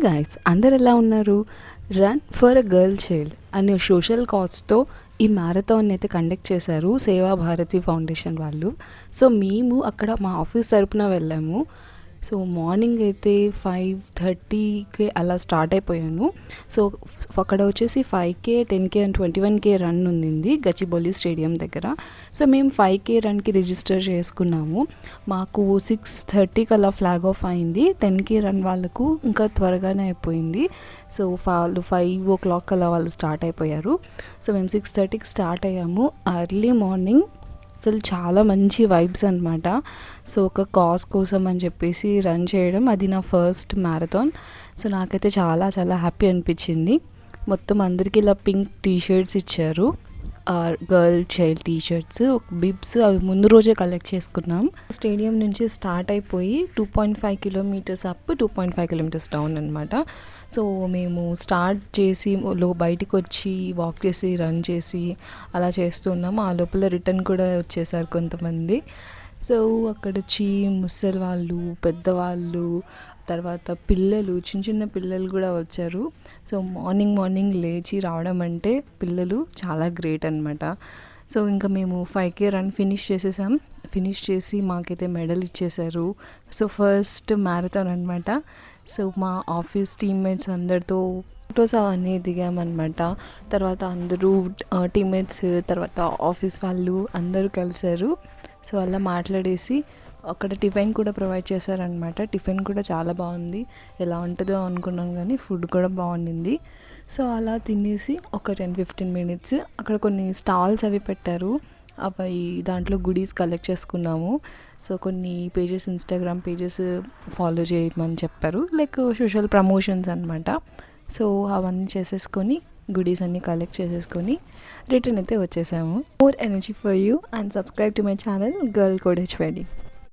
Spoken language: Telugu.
గైస్ అందరు ఎలా ఉన్నారు? Run for a girl child అనే సోషల్ కాజ్తో ఈ మ్యారథాన్ అయితే కండక్ట్ చేశారు సేవా భారతి ఫౌండేషన్ వాళ్ళు. సో మేము అక్కడ మా ఆఫీస్ తరపున వెళ్ళాము. సో మార్నింగ్ అయితే 5:30కి అలా స్టార్ట్ అయిపోయాను. సో అక్కడ వచ్చేసి 5K, 10K and 21K run ఉంది గచ్చిబౌలి స్టేడియం దగ్గర. సో మేము 5K రన్కి రిజిస్టర్ చేసుకున్నాము. మాకు 6:30కి అలా ఫ్లాగ్ ఆఫ్ అయింది. 10K రన్ వాళ్ళకు ఇంకా త్వరగానే అయిపోయింది. సో వాళ్ళు 5 o'clock అలా వాళ్ళు స్టార్ట్ అయిపోయారు. సో మేము 6:30కి స్టార్ట్ అయ్యాము. ఎర్లీ మార్నింగ్ అసలు చాలా మంచి వైబ్స్ అనమాట. సో ఒక కాజ్ కోసం అని చెప్పేసి రన్ చేయడం, అది నా ఫస్ట్ మ్యారథాన్. సో నాకైతే చాలా చాలా హ్యాపీ అనిపించింది. మొత్తం అందరికీ ఇలా పింక్ టీషర్ట్స్ ఇచ్చారు, గర్ల్ చైల్డ్ టీషర్ట్స్, బిబ్స్ అవి ముందు రోజే కలెక్ట్ చేసుకున్నాం. స్టేడియం నుంచి స్టార్ట్ అయిపోయి 2.5 kilometers అప్, 2.5 kilometers డౌన్ అనమాట. సో మేము స్టార్ట్ చేసి బయటికి వచ్చి వాక్ చేసి రన్ చేసి అలా చేస్తున్నాము. ఆ లోపల రిటర్న్ కూడా వచ్చేసారు కొంతమంది. సో అక్కడ వచ్చి ముసలి వాళ్ళు, పెద్దవాళ్ళు, తర్వాత పిల్లలు, చిన్న చిన్న పిల్లలు కూడా వచ్చారు. సో మార్నింగ్ లేచి రావడం అంటే పిల్లలు చాలా గ్రేట్ అనమాట. సో ఇంకా మేము 5K రన్ ఫినిష్ చేసేసాం. ఫినిష్ చేసి మాకైతే మెడల్ ఇచ్చేశారు. సో ఫస్ట్ మ్యారథాన్ అనమాట. సో మా ఆఫీస్ టీమ్మేట్స్ అందరితో ఫొటోస్ అవన్నీ దిగామన్నమాట. తర్వాత అందరూ టీమ్మేట్స్, తర్వాత ఆఫీస్ వాళ్ళు అందరూ కలిశారు. సో అలా మాట్లాడేసి అక్కడ టిఫిన్ కూడా ప్రొవైడ్ చేశారనమాట. టిఫిన్ కూడా చాలా బాగుంది. ఎలా ఉంటుందో అనుకున్నాను కానీ ఫుడ్ కూడా బాగుండింది. సో అలా తినేసి ఒక 10-15 minutes అక్కడ కొన్ని స్టాల్స్ అవి పెట్టారు. అవి దాంట్లో గుడీస్ కలెక్ట్ చేసుకున్నాము. సో కొన్ని పేజెస్, ఇన్స్టాగ్రామ్ పేజెస్ ఫాలో చేయమని చెప్పారు, లైక్ సోషల్ ప్రమోషన్స్ అనమాట. సో అవన్నీ చేసేసుకొని గుడీస్ అన్నీ కలెక్ట్ చేసేసుకొని రిటర్న్ అయితే వచ్చేసాము. More energy for you and subscribe to my channel girl code HYD.